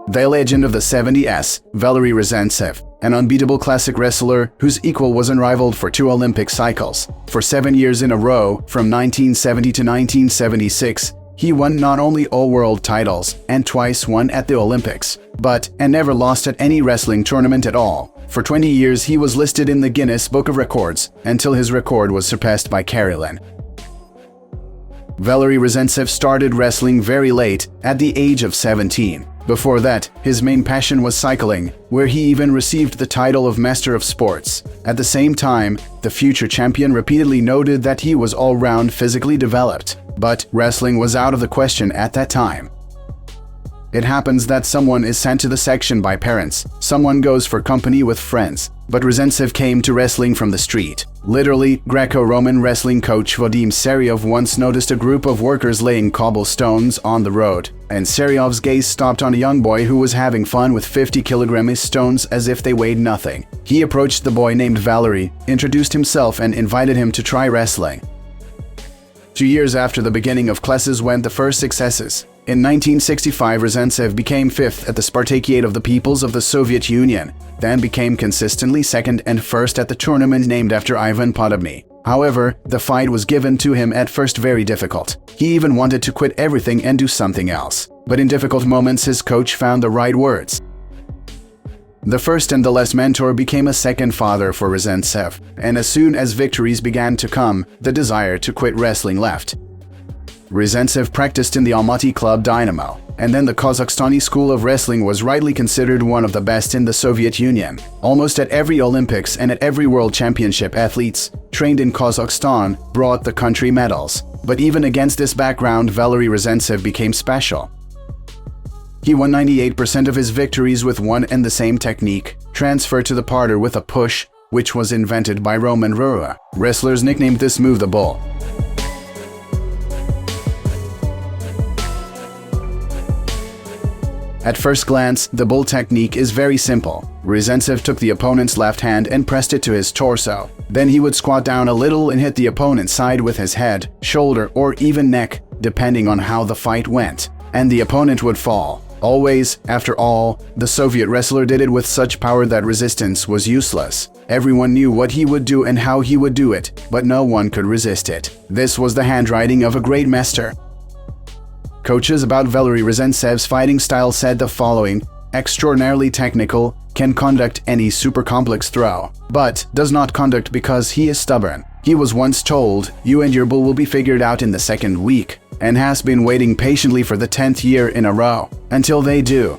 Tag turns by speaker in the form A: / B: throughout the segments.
A: The legend of the 70s, Valery Rezantsev, an unbeatable classic wrestler whose equal was unrivaled for 2 Olympic cycles. For 7 years in a row, from 1970 to 1976, he won not only all world titles and twice won at the Olympics, but never lost at any wrestling tournament at all. For 20 years he was listed in the Guinness Book of Records until his record was surpassed by Karelin. Valery Rezantsev started wrestling very late, at the age of 17. Before that, his main passion was cycling, where he even received the title of Master of Sports. At the same time, the future champion repeatedly noted that he was all-round physically developed, but wrestling was out of the question at that time. It happens that someone is sent to the section by parents, someone goes for company with friends, but Rezantsev came to wrestling from the street. Literally, Greco-Roman wrestling coach Vadim Seryov once noticed a group of workers laying cobblestones on the road, and Seryov's gaze stopped on a young boy who was having fun with 50-kilogram stones as if they weighed nothing. He approached the boy named Valery, introduced himself and invited him to try wrestling. 2 years after the beginning of classes went the first successes. In 1965, Rezantsev became 5th at the Spartakiad of the Peoples of the Soviet Union, then became consistently 2nd and 1st at the tournament named after Ivan Podobny. However, the fight was given to him at first very difficult. He even wanted to quit everything and do something else. But in difficult moments his coach found the right words. The first and the last mentor became a second father for Rezantsev, and as soon as victories began to come, the desire to quit wrestling left. Rezantsev practiced in the Almaty club Dynamo, and then the Kazakhstani school of wrestling was rightly considered one of the best in the Soviet Union. Almost at every Olympics and at every World Championship, athletes trained in Kazakhstan brought the country medals. But even against this background, Valery Rezantsev became special. He won 98% of his victories with one and the same technique, transferred to the parter with a push, which was invented by Roman Rura. Wrestlers nicknamed this move the Bull. At first glance, the bull technique is very simple. Rezantsev took the opponent's left hand and pressed it to his torso. Then he would squat down a little and hit the opponent's side with his head, shoulder, or even neck, depending on how the fight went. And the opponent would fall. Always, after all, the Soviet wrestler did it with such power that resistance was useless. Everyone knew what he would do and how he would do it, but no one could resist it. This was the handwriting of a great master. Coaches about Valery Rezantsev's fighting style said the following: extraordinarily technical, can conduct any super complex throw, but does not conduct because he is stubborn. He was once told, "You and your bull will be figured out in the 2nd week," and has been waiting patiently for the 10th year in a row, until they do.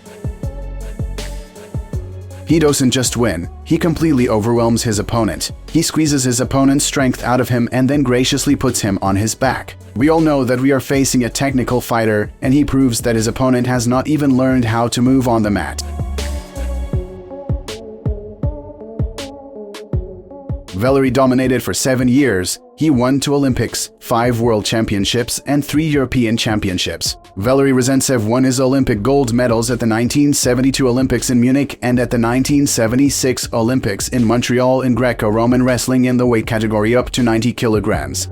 A: He doesn't just win, he completely overwhelms his opponent. He squeezes his opponent's strength out of him and then graciously puts him on his back. We all know that we are facing a technical fighter, and he proves that his opponent has not even learned how to move on the mat. Valery dominated for 7 years. He won 2 Olympics, 5 World Championships, and 3 European Championships. Valery Rezantsev won his Olympic gold medals at the 1972 Olympics in Munich and at the 1976 Olympics in Montreal in Greco-Roman wrestling in the weight category up to 90 kilograms.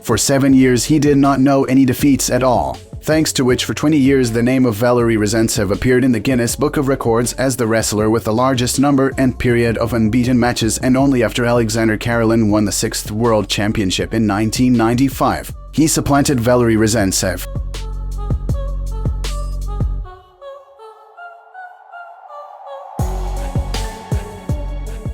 A: For 7 years he did not know any defeats at all, thanks to which for 20 years the name of Valery Rezantsev appeared in the Guinness Book of Records as the wrestler with the largest number and period of unbeaten matches, and only after Alexander Karelin won the 6th World Championship in 1995. He supplanted Valery Rezantsev.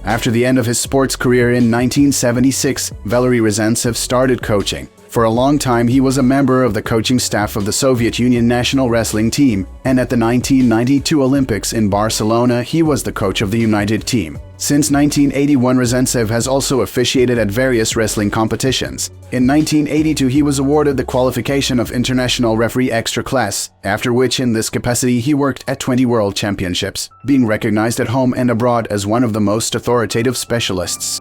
A: After the end of his sports career in 1976, Valery Rezantsev started coaching. For a long time he was a member of the coaching staff of the Soviet Union national wrestling team, and at the 1992 Olympics in Barcelona he was the coach of the United team. Since 1981, Rezantsev has also officiated at various wrestling competitions. In 1982 he was awarded the qualification of International Referee Extra Class, after which in this capacity he worked at 20 World Championships, being recognized at home and abroad as one of the most authoritative specialists.